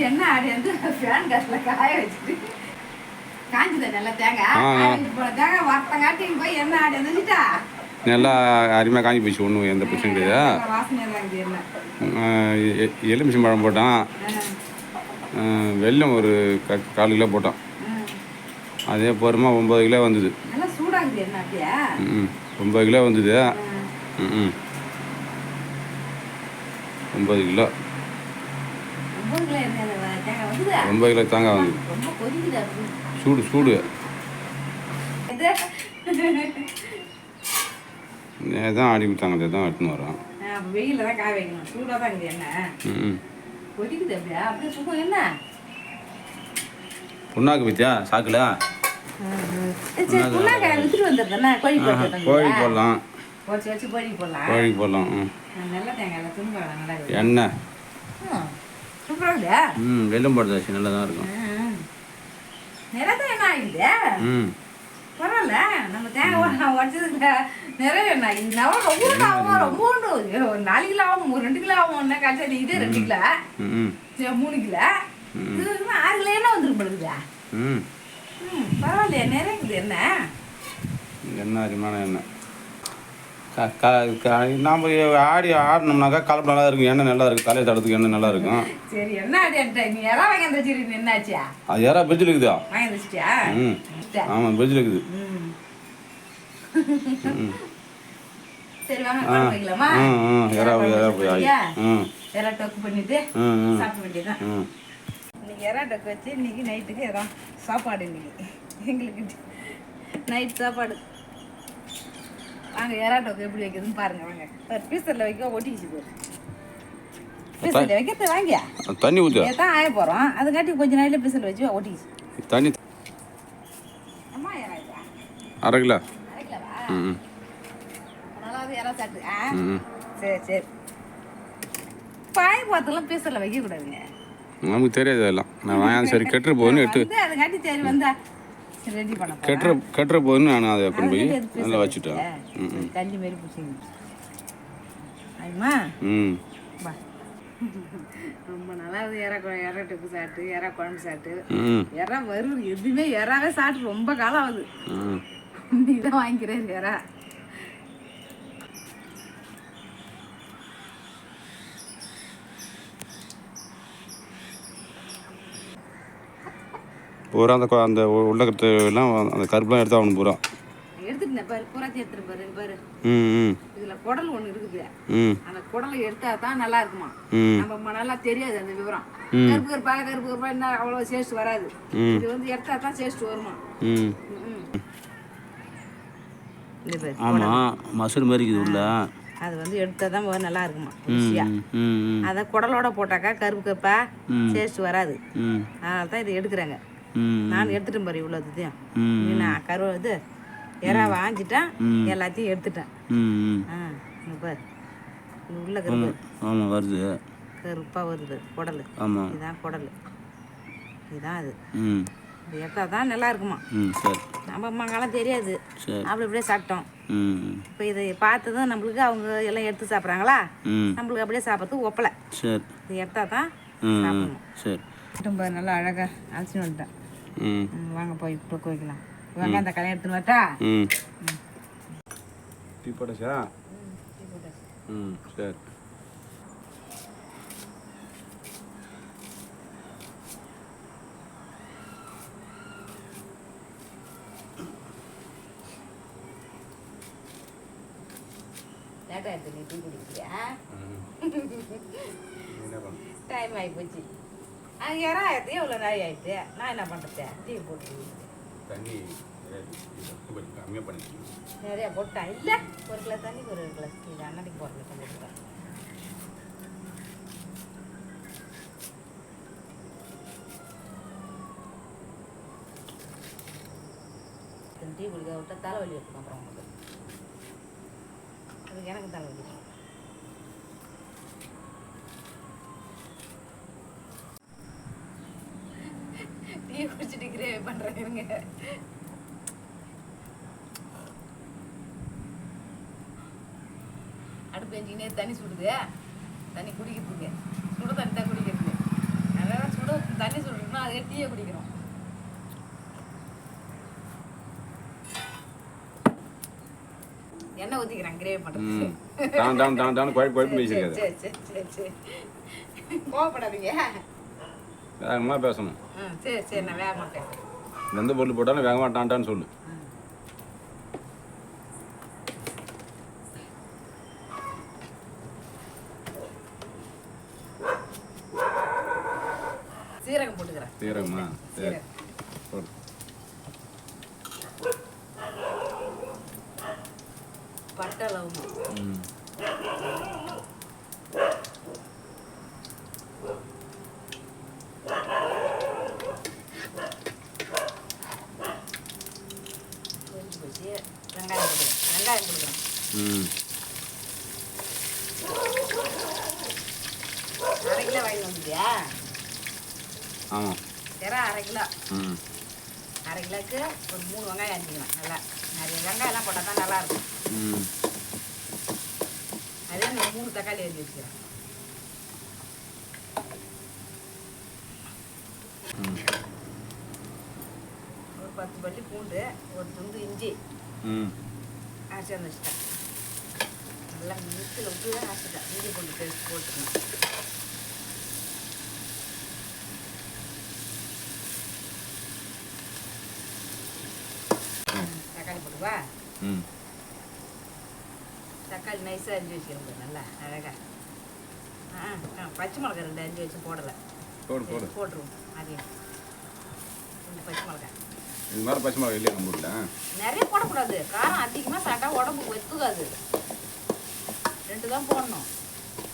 என்ன ஆடி வந்து ஃபேன் காட்டில் காய வச்சுட்டு காஞ்சுதா நல்லா தேங்காய் போன தேங்காய் வறுத்தங்காட்டி போய் என்ன ஆடி வந்துட்டா நல்லா அருமையாக காஞ்சி போச்சு. ஒன்றும் எந்த பிரச்சனையும் கிடையாது. எலுமிச்சம் பழம் போட்டான், வெல்லம் ஒரு 1/4 கிலோ போட்டான். அதே போகிறமா 9 கிலோ வந்தது. 9 கிலோ வந்தது. 9 கிலோ 9 கிலோ தேங்காய் வந்து சூடு சூடு தான் ஆடி கொடுத்தாங்க. தான் எடுத்துன்னு வரோம். வெயில தான் காய வைக்கணும். சூடாக தான் இருக்குது என்ன கொதிக்குது. அப்படியே சுகம் என்ன புண்ணாக்கு பத்தியா சாக்குல கோழி போடலாம். கோழிக்கு போடலாம். எண்ணெய் வெல்லம் போடுதாச்சு நல்லா தான் இருக்கும். பரவாயில்ல, நம்ம தேங்காய் உடச்சதுல நிறைய எண்ணெய் இது ரொம்ப 1 4 கிலோ ஆகும், 2 கிலோ ஆகும். கடைசி இதே 2 கிலோ 3 கிலோ 6 கிலோ எண்ணெய் வந்துருப்படுதா. பரவாயில்லையா, நிறைய இருக்குது எண்ணெய் அருமையான எண்ணெய். நாம் ஆடினோம்னாக்கா கலப்பு நல்லா இருக்கும். எண்ணெய் நல்லா இருக்கும். தலையை தடத்துக்கு எண்ணெய் நல்லா இருக்கும். சரி, என்ன ஆடி நீ எறா வாங்கி வந்துச்சு என்னாச்சியா? அது எறா பெஞ்சில் இருக்குதா? வாங்கி வந்துச்சியா? ஆமாம், பெஞ்சில் இருக்குது. சரி வாங்க வைக்கலாமா? எறா போய் எறா டொக்கு பண்ணிட்டு சாப்பிட வேண்டியதான். இன்னைக்கு எறா டொக்கு வச்சு இன்னைக்கு நைட்டுக்கு எறா சாப்பாடு. இன்னைக்கு எங்களுக்கு நைட் சாப்பாடு. வாங்க எறா டொக்கு எப்படி வைக்கிறதுன்னு பாருங்க. வாங்க பீசரில் வைக்க ஒட்டிக்கிச்சு போய் பீசரில் வைக்கிறது வாங்கியா தண்ணி ஊற்றி தான் ஆய போகிறோம். அதுக்காட்டி கொஞ்சம் நாளில் பீசரில் வச்சு ஒட்டிக்கிச்சு தண்ணி. அம்மா எறா இதா 1/2 கிலோ. 1/2 கிலோவா? நல்லாவது எறா சாப்பிட்டு. சரி சரி. பாய பார்த்தெல்லாம் பீசரில் வைக்கக்கூடாதுங்க. நமக்கு தெரியாது அதெல்லாம். நான் வாங்க சரி கெட்டுற போதுன்னு எடுத்து அதுக்காட்டி சரி வந்தா ரெடி பண்ண கெட்டுற போதுன்னு நான் அதை கொண்டு போய் நல்லா வச்சுட்டேன். தண்ணி மாரி பிடிச்சிங்க. ஆமா வா. ரொம்ப நல்லாவது எறா டொக்கு சாப்பிட்டு, எறா குழம்பு சாப்பிட்டு, எறா வரும் எதுவுமே எறாவே சாப்பிட்டு ரொம்ப காலம் ஆகுது. இதான் வாங்கிக்கிறேன் எறா. பூரா அந்த உள்ளக்கெல்லாம் அந்த கருப்புலாம் எடுத்து அவனு பூரா எடுத்துட்டேன் பாரு. பூராத்தி எடுத்துட்டு பாரு. பாரு இதுல குடல் ஒண்ணு இருக்குது. அந்த குடலை எடுத்தா தான் நல்லா இருக்குமா. நம்ம நல்லா தெரியாது அந்த விவரம். கருப்பு கருப்பா என்ன அவ்வளவு சேஸ்ட் வராது. இது வந்து எடுத்தா தான் சேஸ்ட் வருமா. ஆமா, மசூர் மாதிரி இருக்குது உள்ள. அது வந்து எடுத்தா தான் நல்லா இருக்குமா ருசியா. அதை குடலோட போட்டாக்கா கருப்பு கருப்பா சேஸ்ட் வராது. அதனால தான் இதை எடுக்கிறாங்க. நான் எடுத்துட்டேன் பாரு இவ்வளோத்தையும். நான் இது எறா வாங்கிட்டேன், எல்லாத்தையும் எடுத்துட்டேன். பாரு உள்ள கருப்பு. ஆமாம் வருது, கருப்பாக வருது குடல். ஆமாம் இதுதான் குடல். இதுதான் அது. இது எடுத்தா தான் நல்லா இருக்குமா. சரி. நம்ம அம்மாங்கெல்லாம் தெரியாது, அப்படி இப்படியே சாப்பிட்டோம். இப்போ இதை பார்த்ததும் நம்மளுக்கு அவங்க எல்லாம் எடுத்து சாப்பிட்றாங்களா, நம்மளுக்கு அப்படியே சாப்பிட்றது ஒப்பலை. சரி, இது எடுத்தா தான் சாப்பிடணும். சரி, ரொம்ப நல்லா அழகாக அழைச்சின்னு வந்துட்டேன். வாங்க போய் இப்போ வைக்கலாம். வாங்க அந்த கல்யாணம் எடுத்துன்னு வரட்டா. டீ போட்டாச்சா? சரி. லேட்டாக எடுத்து நீ டீ குடிக்கிறியா? டைம் ஆகி போச்சு. அது யாரா ஆயிடுது, எவ்வளோ நாய் ஆயிடுது. நான் என்ன பண்ணுறது? டீ போட்டு தண்ணி கம்மியாக பண்ணி நிறையா போட்டேன். இல்லை, 1 கிளாஸ் தண்ணிக்கு 1 கிளாஸ் இது அன்னடிக்கு போடுறது போட்டுருக்கேன். டீ குடிக்க விட்டா தலைவலி எடுத்துக்கும். அப்புறம் உங்களுக்கு அதுக்கு எனக்கு தலைவலி. டீ குடிச்சிட்டு கிரேவி பண்ணுறேங்க. அடுப்பு எஞ்சிக்கினே தண்ணி சுடுது. தண்ணி குடிக்கிறதுக்கு சுட தண்ணி தான் குடிக்கிறது. அது டீயை குடிக்கிறோம். எண்ணெய் ஊற்றிக்கிறேன் கிரேவி பண்ணுறது. குழப்பம் பேசியிருக்காது. சரி சரி சரி சரி கோவப்படாதீங்க. வேகமாக பேசணும். சரி சரி நான் வேகமாக பேசுகிறேன். எந்த பொருள் போட்டாலும் வேகமாக டான்டான்னு சொல்லு. சீரகம் போட்டுக்கிறேன். சீரகமா? சரி போடு. பட்டை லவங்கம். வெங்காயம் போட்டுக்கிறேன். வெங்காயம் போட்டுக்கிறேன். அரை கிலோ வாங்கி வந்துட்டியா? ஆமாம். சரி அரை கிலோ. அரை கிலோக்கு ஒரு 3 வெங்காயம் அரிஞ்சிக்கலாம். நல்லா நிறைய வெங்காயம்லாம் போட்டால் தான் நல்லாயிருக்கும். அதே நான் 3 தக்காளி அரிஞ்சு வச்சுக்கிறேன். ஒரு 10 பல்லி பூண்டு, ஒரு துண்டு இஞ்சி அரைச்சி வந்து வச்சுட்டேன். நல்லா மிக்சியில் விட்டு அரைச்சிட்டேன். இஞ்சி பூண்டு பேஸ்ட் போட்டுக்கணும். தக்காளி போட்டுவா. தக்காளி நைஸாக அரிஞ்சு வச்சுக்கிறோம். நல்லா அழகாக. பச்சை மிளகாய் 2 அரிஞ்சு வச்சு போடலை. போட்டுருவோம். அதையும் 2 பச்சை மிளகாய். இது மாதிரி பச்சை மிளகாய் இல்லையா நம்ம வீட்டில்? நிறைய போடக்கூடாது. காரம் அதிகமாக சாப்பிட்டா உடம்புக்கு ஒத்துக்காது. 2 தான் போடணும்.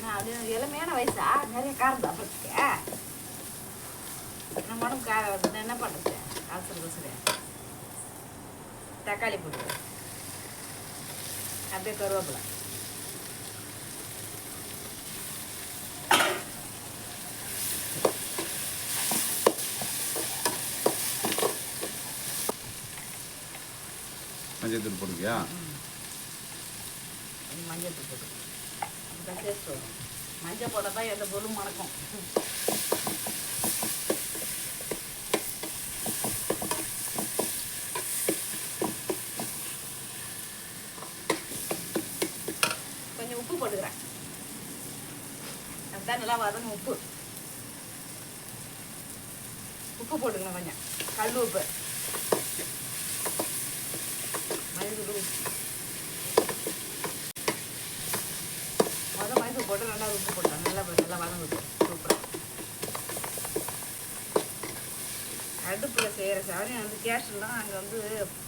நான் அது இளமையான வயசா நிறைய காரம் சாப்பிட்றதுக்கு நம்ம உடம்பு காரம் என்ன பண்ணுறது? அவசர தக்காளி போட்டு அப்படியே கருவேப்பிலை. மஞ்சள் தூள் போட்டுக்கியா? மஞ்சள் தூள் போட்டு அதுதான் டேஸ்ட் வரும். மஞ்சள் போட்டால் தான் எந்த பொருளும் மணக்கும். கொஞ்சம் உப்பு போட்டுக்கிறேன். அதுதான் நல்லா வதங்க. உப்பு போட்டுக்கணும். கொஞ்சம் கல் உப்பு, மஞ்சள் தூள். மஞ்சள் போட்டு 2வது உப்பு போட்டேன். நல்லா வதங்குது. சூப்பராக. அடுப்பில் செய்கிற சாதனை வந்து கேஸ்லாம் அங்கே வந்து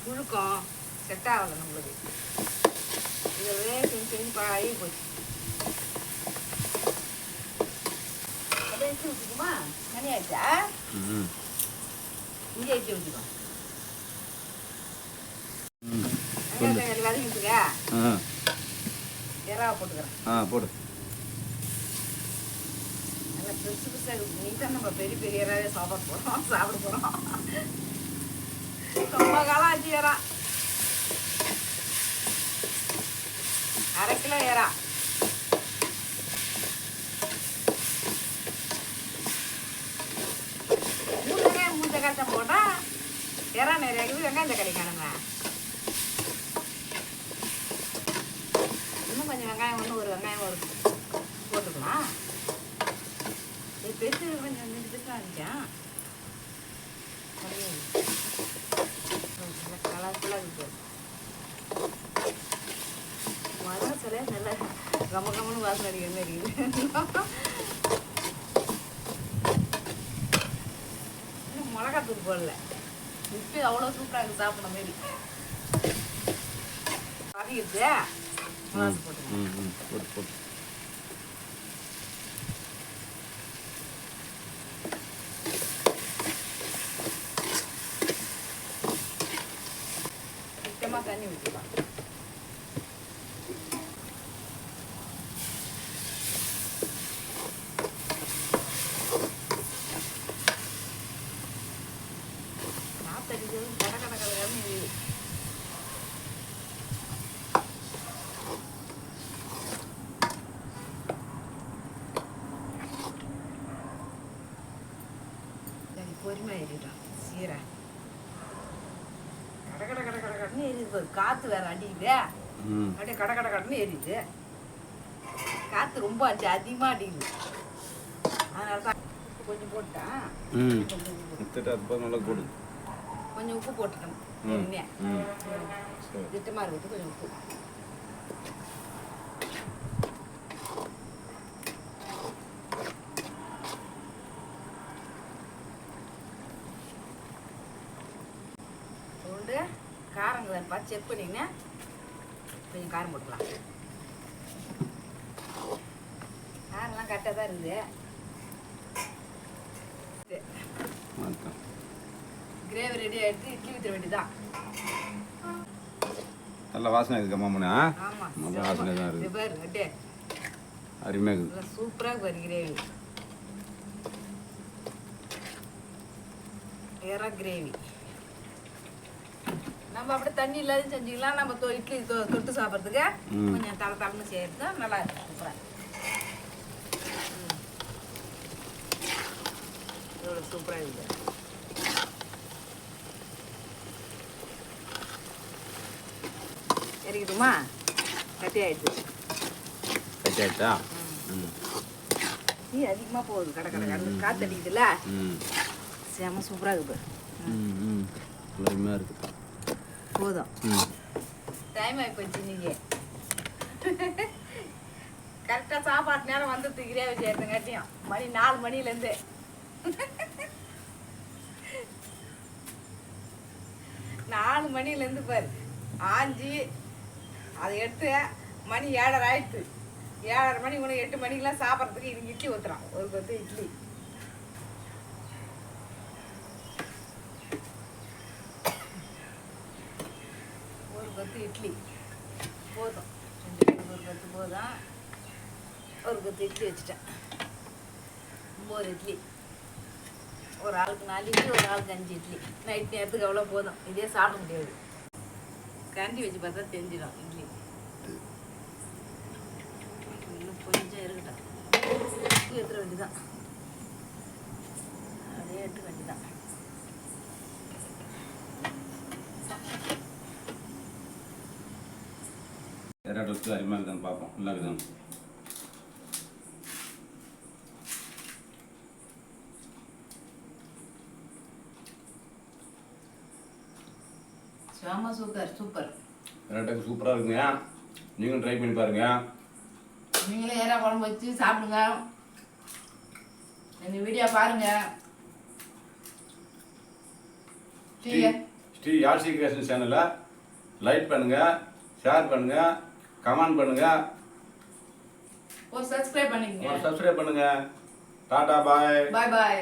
புழுக்கம் செட் ஆகலை நம்மளுக்கு. இதவே செஞ்சு பழகி போச்சு. அப்படியே எடுத்து வச்சுக்குமா? மணி ஆயிடுச்சா? இங்கே எடுத்து வச்சுக்கோ. வெங்காயம் வதங்கிட்டுக்கா. இறாவை போட்டுக்கிறேன். போடு. நல்லா பெருசு பெருசாக இருக்குது. நீ தான் நம்ம பெரிய இறாவே சாப்பிட போகிறோம். ரொம்ப காலம் ஆச்சு இறா. அரை கிலோ இறா. மூணு தக்காளி தான் போட்டால் இறா நிறைய இருக்குது. வெங்காயம் தக்காளி காணுங்க. இன்னும் கொஞ்சம் வெங்காயம் ஒரு வெங்காயம் போட்டுக்கலாம். பெருசு கொஞ்சம் 2 பெருசாக இருந்துச்சான். நல்லா கலர்ஃபுல்லாக இருக்குது. மரம் சில நல்லா கமன்னு வாசனை அடிக்கிற மாதிரி இருக்குது. இன்னும் மிளகாத்தூள் போடல. இப்போ அவ்வளோ சூப்பராக இருக்குது. சாப்பிட்ற மாதிரி வதங்கிடுச்சு. மிளகாத்தூள் போட்டு சுத்தமாக தண்ணி ஊற்றிக்கலாம். பொறுமையாக ஏறிட்டோம் சீரை கட கட கட கட கடன்னு ஏறிது காற்று வேற அடிக்குது அப்படியே கட கட கடன்னு ஏறிது காற்று ரொம்ப அதிகமாக அடிக்குது அதனால தான் கொஞ்சம் போட்டேன் நல்லா போடு கொஞ்சம் உப்பு போட்டுட்டோம் திட்டமாக இருக்குது கொஞ்சம் உப்பு உண்டு காரங்க பார்த்து செக் பண்ணிங்கன்னா கொஞ்சம் காரம் போட்டுக்கலாம் காரெல்லாம் கரெக்டாக தான் இருக்குது கிரேவி ரெடி ஆகிடுச்சு இட்லி ஊற்ற வேண்டியதான் நல்ல வாசனை இருக்குது மாமனே ஆமாம் நல்ல வாசனை தான் இருக்குது பாரு அப்படியே அருமையாக இருக்குது சூப்பராக பாரு கிரேவி எறா கிரேவி நம்ம அப்படியே தண்ணி இல்லாத செஞ்சுக்கலாம் நம்ம இட்லி தொட்டு சாப்பிட்றதுக்கு கொஞ்சம் தலை தலைன்னு செய்யறது தான் நல்லா இருக்கும் சூப்பராக எவ்வளோ சூப்பராக இருக்குது இறக்கிட்டுமா கட்டி ஆயிடுச்சு கட்டி ஆயிடுச்சா நீ அதிகமாக போகுது கடை கடை காற்று அடிக்குதுல்ல செம சூப்பராக இருக்குது அருமையாக இருக்குது போதும் டைம் ஆகி போச்சு நீங்கள் கரெக்டாக சாப்பாட்டு நேரம் வந்து கிரேவி செய்யறதுங்காட்டியும் மணி 4 மணிலேருந்து 4 மணிலேருந்து பாரு ஆஞ்சி அதை எடுத்து மணி 7:30 ஆயிடுச்சு 7:30 மணி உனக்கு 8 மணிக்கெலாம் சாப்பிட்றதுக்கு இதுக்கு இட்லி ஊற்றுறான் ஒரு கொத்து இட்லி ஒரு கொத்து இட்லி போதும் ஒரு கொத்து போதும் ஒரு கொத்து இட்லி வச்சுட்டேன் 9 இட்லி ஒரு ஆளுக்கு 4 இட்லி ஒரு ஆளுக்கு 5 இட்லி நைட் நேரத்துக்கு அவ்வளோ போதும் இதே சாப்பிட முடியாது கரண்டி வச்சு பார்த்தா தெரிஞ்சிடும் இட்லி இன்னும் கொஞ்சம் இருக்கட்டும் எடுத்துட வேண்டியதான் அப்படியே எடுத்துக்க வேண்டியதான் வேறு வச்சு அருமையாக இருக்குதான்னு பார்ப்போம் நல்லா இருக்குதான்னு சாமா சூப்பர் ரெண்டாக்கு சூப்பராக இருக்குங்க நீங்களும் ட்ரை பண்ணி பாருங்க நீங்களே ஏறா குழம்பு வச்சு சாப்பிடுங்க இந்த வீடியோ பாருங்க ஸ்ரீ யாழ்சி கிரியேஷன் சேனலை லைக் பண்ணுங்க ஷேர் பண்ணுங்க கமெண்ட் பண்ணுங்க ஒரு சப்ஸ்கிரைப் பண்ணிக்கங்க சப்ஸ்கிரைப் பண்ணுங்க டாடா பாய் பாய்